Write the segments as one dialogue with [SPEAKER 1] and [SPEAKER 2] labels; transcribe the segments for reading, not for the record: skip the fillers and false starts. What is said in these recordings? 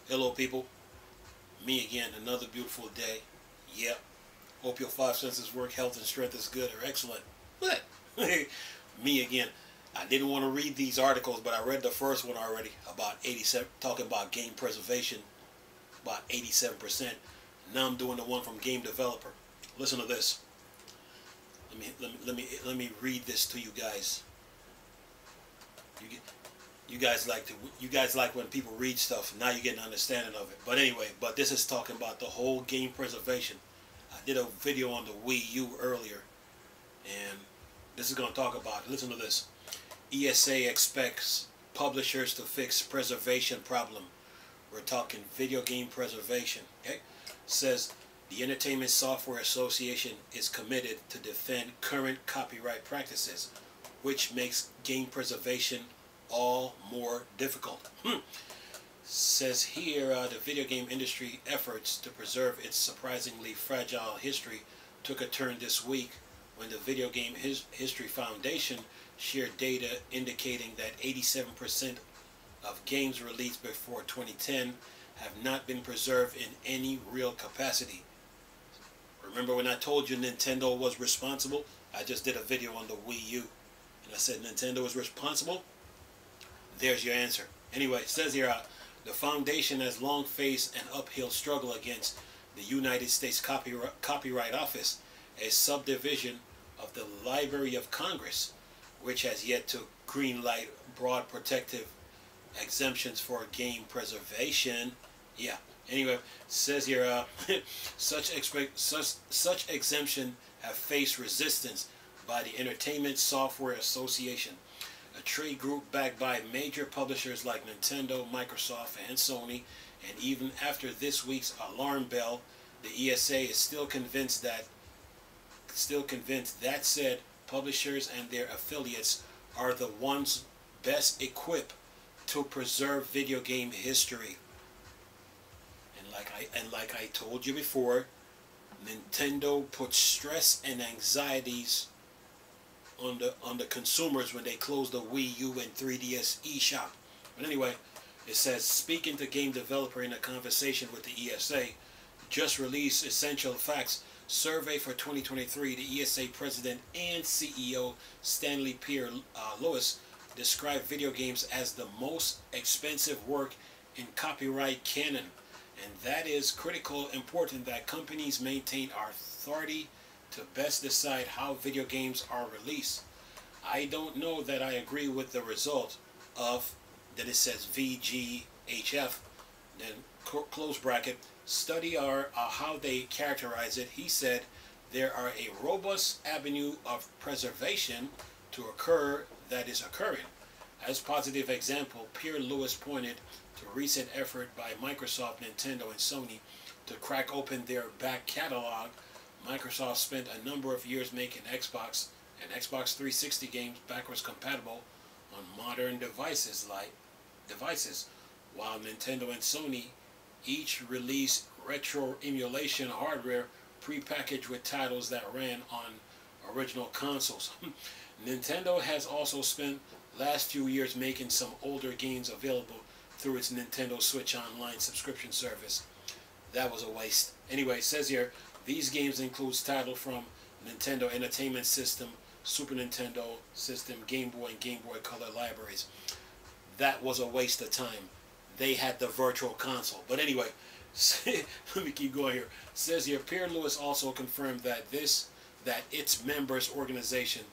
[SPEAKER 1] Hello, people. Me again, another beautiful day. Yep. Hope your five senses work, health and strength is good or excellent. What? Me again. I didn't want to read these articles, but I read the first one already about 87, talking about game preservation, about 87%. Now I'm doing the one from Game Developer. Listen to this. Let me read this to you guys. You, you guys like when people read stuff. Now you get an understanding of it. But anyway, this is talking about the whole game preservation. I did a video on the Wii U earlier, and this is going to talk about it. Listen to this. ESA expects publishers to fix preservation problem. We're talking video game preservation. Okay, says the Entertainment Software Association is committed to defend current copyright practices, which makes game preservation all more difficult. Says here, the video game industry efforts to preserve its surprisingly fragile history took a turn this week when the Video Game History Foundation shared data indicating that 87% of games released before 2010 have not been preserved in any real capacity. Remember when I told you Nintendo was responsible? I just did a video on the Wii U, and I said Nintendo was responsible. There's your answer. Anyway, it says here, the foundation has long faced an uphill struggle against the United States Copyright Office, a subdivision of the Library of Congress, which has yet to greenlight broad protective exemptions for game preservation. Yeah. Anyway, it says here, such exemption have faced resistance by the Entertainment Software Association, a trade group backed by major publishers like Nintendo, Microsoft, and Sony. And even after this week's alarm bell, the ESA is still convinced that said publishers and their affiliates are the ones best equipped to preserve video game history. And like I told you before, Nintendo puts stress and anxieties on the consumers when they close the Wii U and 3DS eShop. But anyway, it says, speaking to Game Developer in a conversation with the ESA, just released Essential Facts survey for 2023, the ESA president and CEO Stanley Pierre Lewis described video games as the most expensive work in copyright canon, and that is critical important that companies maintain our authority to best decide how video games are released. I don't know that I agree with the result of, then it says VGHF, then close bracket, study are how they characterize it. He said there are a robust avenue of preservation to occur that is occurring. As positive example, Pierre Lewis pointed to recent effort by Microsoft, Nintendo, and Sony to crack open their back catalog. Microsoft spent a number of years making Xbox and Xbox 360 games backwards compatible on modern devices, while Nintendo and Sony each released retro emulation hardware prepackaged with titles that ran on original consoles. Nintendo has also spent last few years making some older games available through its Nintendo Switch Online subscription service. That was a waste. Anyway, it says here, these games include titles from Nintendo Entertainment System, Super Nintendo System, Game Boy, and Game Boy Color libraries. That was a waste of time. They had the virtual console. But anyway, let me keep going here. It says here, Pierre Lewis also confirmed that its members organization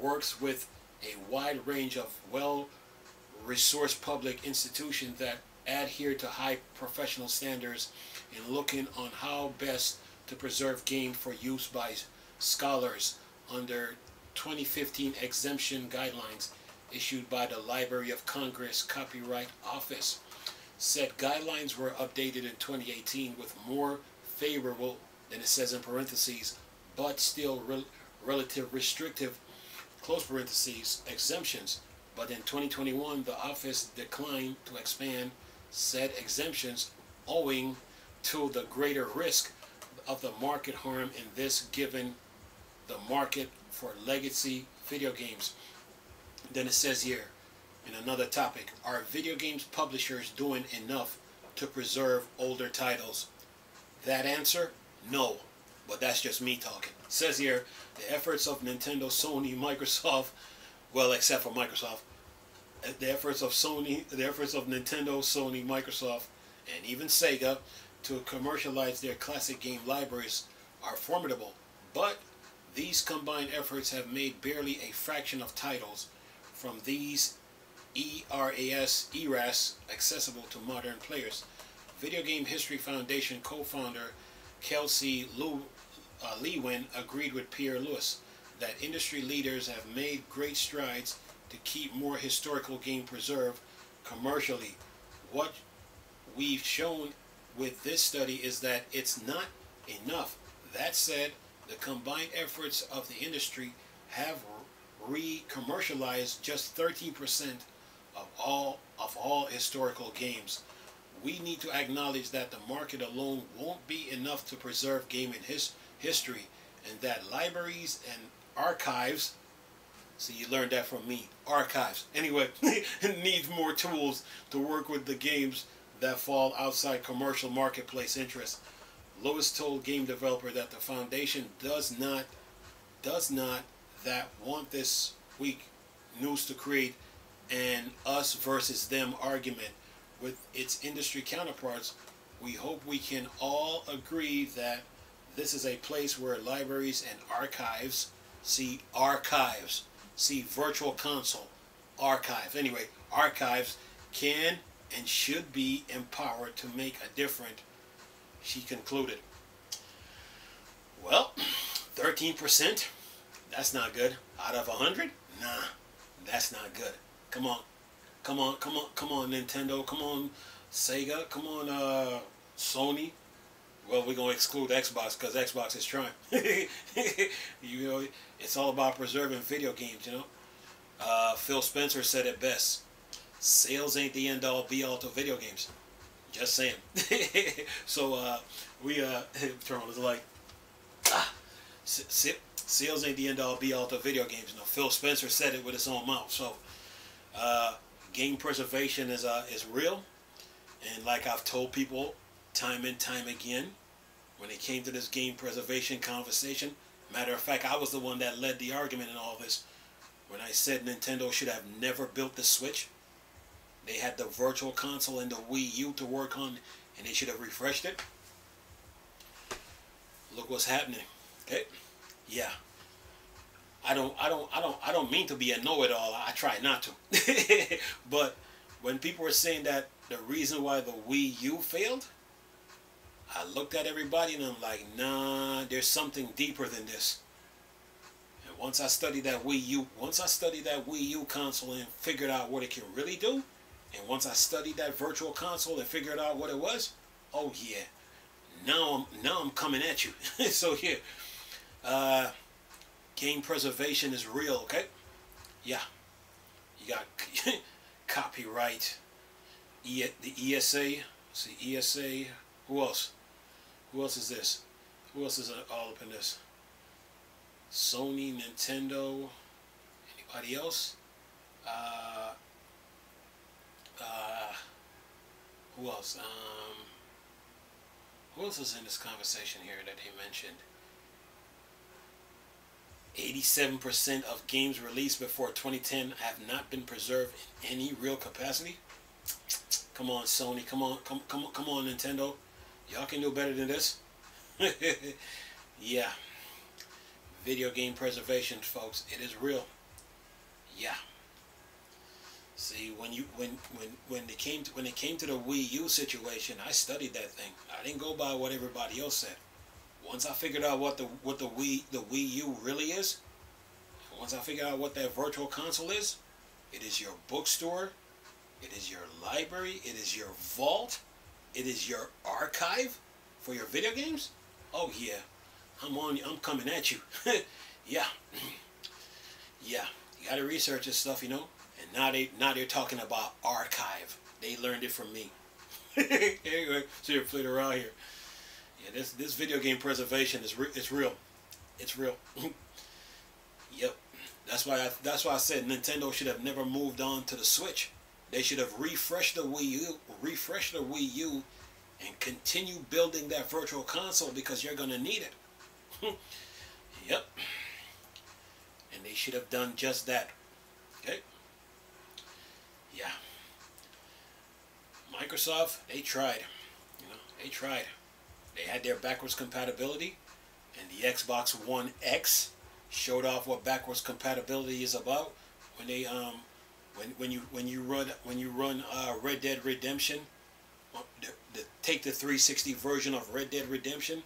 [SPEAKER 1] works with a wide range of well-resourced public institutions that adhere to high professional standards in looking on how best to preserve game for use by scholars under 2015 exemption guidelines issued by the Library of Congress Copyright Office. Said guidelines were updated in 2018 with more favorable, than it says in parentheses, but still relative restrictive, close parentheses, exemptions. But in 2021, the office declined to expand said exemptions owing to the greater risk of the market harm in this, given the market for legacy video games. Then it says here, in another topic, are video games publishers doing enough to preserve older titles? That answer, no. But that's just me talking. It says here, the efforts of Nintendo, Sony, Microsoft, well, except for Microsoft, the efforts of Nintendo, Sony, Microsoft, and even Sega to commercialize their classic game libraries are formidable. But these combined efforts have made barely a fraction of titles from these ERAS accessible to modern players. Video Game History Foundation co-founder Kelsey Lewin agreed with Pierre Lewis that industry leaders have made great strides to keep more historical game preserved commercially. What we've shown with this study is that it's not enough. That said, the combined efforts of the industry have re-commercialized just 13% of all historical games. We need to acknowledge that the market alone won't be enough to preserve gaming history, and that libraries and archives, see, you learned that from me, archives, anyway, needs more tools to work with the games that fall outside commercial marketplace interests. Lewis told game developer that the foundation does not that want this week news to create an us versus them argument with its industry counterparts. We hope we can all agree that this is a place where libraries and archives, see virtual console, archives, anyway, archives can and should be empowered to make a difference, she concluded. Well, 13%, that's not good. Out of 100? Nah, that's not good. Come on, Nintendo, come on, Sega, come on, Sony. Well, we're going to exclude Xbox because Xbox is trying. You know, it's all about preserving video games, you know. Phil Spencer said it best. Sales ain't the end-all, be-all to video games. Just saying. So, Terminal is like, sales ain't the end-all, be-all to video games. You know, Phil Spencer said it with his own mouth. So, game preservation is real. And like I've told people time and time again, when it came to this game preservation conversation, matter of fact, I was the one that led the argument in all this. When I said Nintendo should have never built the Switch, they had the Virtual Console and the Wii U to work on, and they should have refreshed it. Look what's happening. Okay, yeah. I don't mean to be a know-it-all. I try not to. But when people were saying that the reason why the Wii U failed, I looked at everybody and I'm like, nah, there's something deeper than this. And once I studied that Wii U console and figured out what it can really do, and once I studied that Virtual Console and figured out what it was, oh yeah, now I'm coming at you. So yeah, game preservation is real, okay? Yeah, you got copyright, the ESA. See, ESA. Who else? Who else is this? Who else is all up in this? Sony, Nintendo. Anybody else? Who else? Who else is in this conversation here that they mentioned? 87% of games released before 2010 have not been preserved in any real capacity. Come on, Sony. Come on, Nintendo. Y'all can do better than this. Yeah. Video game preservation, folks. It is real. Yeah. See, when it came to the Wii U situation, I studied that thing. I didn't go by what everybody else said. Once I figured out what the Wii U really is, once I figured out what that Virtual Console is, it is your bookstore, it is your library, it is your vault, it is your archive for your video games. Oh yeah, I'm coming at you. Yeah, yeah. You gotta research this stuff, you know. And now they're talking about archive. They learned it from me. Anyway, so you're playing around here. Yeah, this video game preservation is real. It's real. Yep. That's why I said Nintendo should have never moved on to the Switch. They should have refreshed the Wii U, and continue building that virtual console because you're gonna need it. Yep. And they should have done just that. Okay. Yeah. Microsoft, they tried. They tried. They had their backwards compatibility, and the Xbox One X showed off what backwards compatibility is about. When they when you run Red Dead Redemption, take the 360 version of Red Dead Redemption,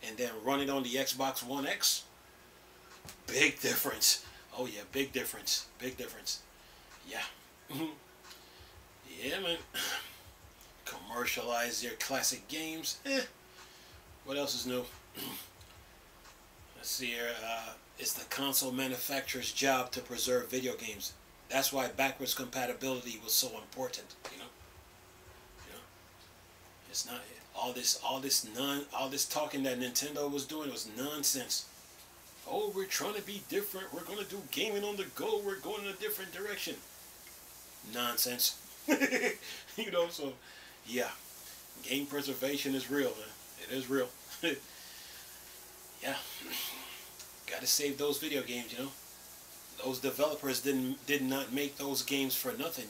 [SPEAKER 1] and then run it on the Xbox One X. Big difference. Oh yeah, big difference. Big difference. Yeah. Yeah, man. Commercialize their classic games. What else is new? Let's see here. It's the console manufacturer's job to preserve video games. That's why backwards compatibility was so important. It's not all this talking that Nintendo was doing was nonsense. Oh, we're trying to be different. We're gonna do gaming on the go. We're going in a different direction. Nonsense. So yeah, game preservation is real, man. It is real. Yeah, gotta save those video games. Those developers did not make those games for nothing.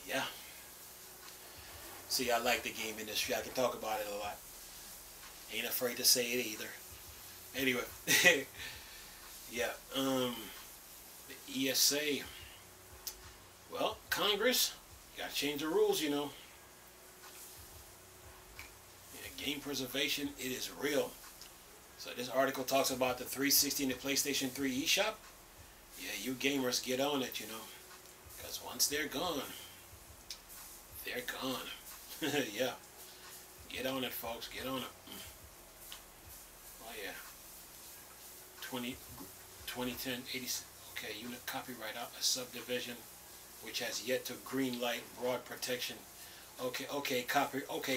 [SPEAKER 1] Yeah. See, I like the game industry. I can talk about it a lot. Ain't afraid to say it either. Anyway, yeah. The ESA. Well, Congress, you gotta change the rules. Yeah, game preservation, it is real. So this article talks about the 360 and the PlayStation 3 eShop. Yeah, you gamers get on it, because once they're gone, they're gone. Yeah, get on it, folks. Get on it. Oh yeah. 2010 80. Okay, unit copyright out a subdivision which has yet to greenlight broad protection. Okay,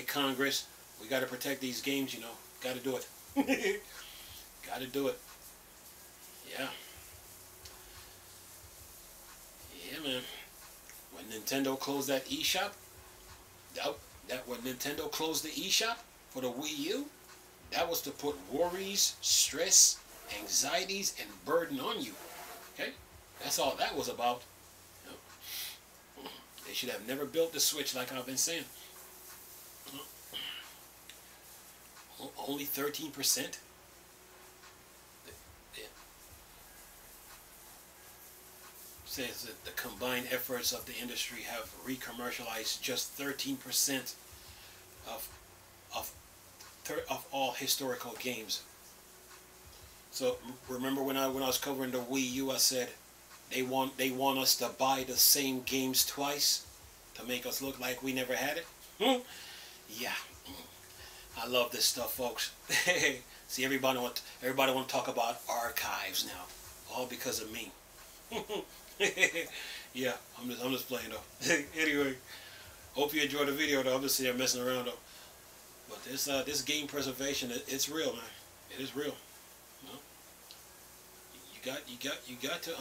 [SPEAKER 1] Congress, we got to protect these games. Got to do it. Got to do it. Yeah. Yeah, man. When Nintendo closed that eShop, that when Nintendo closed the eShop for the Wii U, that was to put worries, stress, anxieties, and burden on you. Okay? That's all that was about. They should have never built the Switch like I've been saying. Only 13%? Says that the combined efforts of the industry have re-commercialized just 13% of all historical games. So remember when I was covering the Wii U, I said they want us to buy the same games twice to make us look like we never had it. Yeah, I love this stuff, folks. See, everybody want to talk about archives now, all because of me. Yeah, I'm just playing though. Anyway, hope you enjoyed the video though. I'm just sitting there messing around though. But this game preservation, it's real, man. It is real. You got to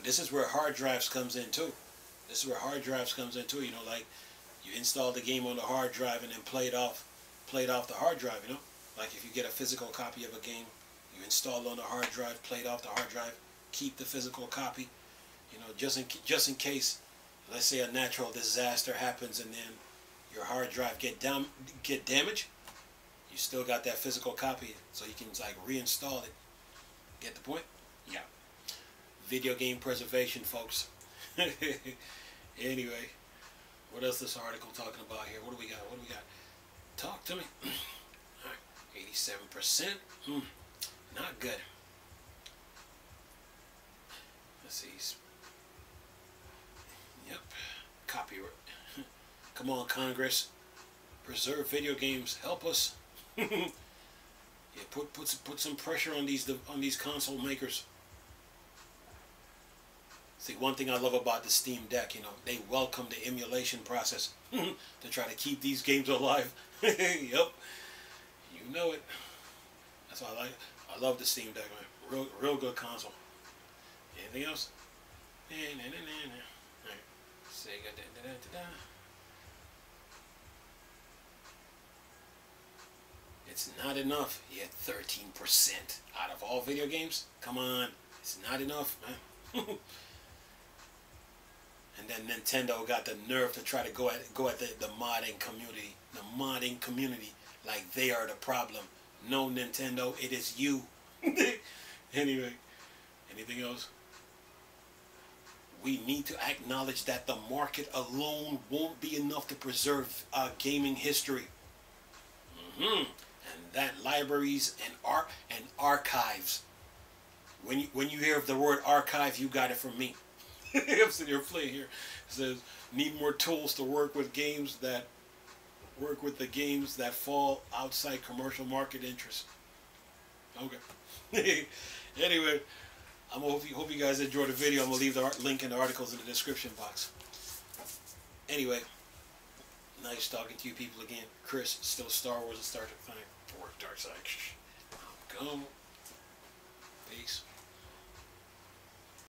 [SPEAKER 1] this is where hard drives comes in too. This is where hard drives comes in too. Like you install the game on the hard drive and then play it off the hard drive. Like if you get a physical copy of a game, you install it on the hard drive, play it off the hard drive, keep the physical copy. Just in case, let's say a natural disaster happens and then your hard drive get damaged, you still got that physical copy, so you can like reinstall it. Get the point? Yeah. Video game preservation, folks. Anyway, what else is this article talking about here? What do we got? Talk to me. 87%. Not good. Let's see. Yep. Copyright. Come on, Congress. Preserve video games. Help us. Yeah, put some pressure on these console makers. See, one thing I love about the Steam Deck, they welcome the emulation process to try to keep these games alive. Yep, you know it. That's all I love the Steam Deck, man. Real good console. Anything else? Alright. Sega. It's not enough. Yeah, 13% out of all video games. Come on, it's not enough, man. And then Nintendo got the nerve to try to go at the modding community. The modding community, like they are the problem. No, Nintendo, it is you. Anyway, anything else? We need to acknowledge that the market alone won't be enough to preserve gaming history. And that libraries and archives. When you hear of the word archive, you got it from me. I'm sitting here playing here. It says need more tools to work with the games that fall outside commercial market interest. Okay. Anyway, hope you guys enjoyed the video. I'm gonna leave the link in the articles in the description box. Anyway, nice talking to you people again. Chris, still Star Wars and Star Trek fan. For Dark Side. Come.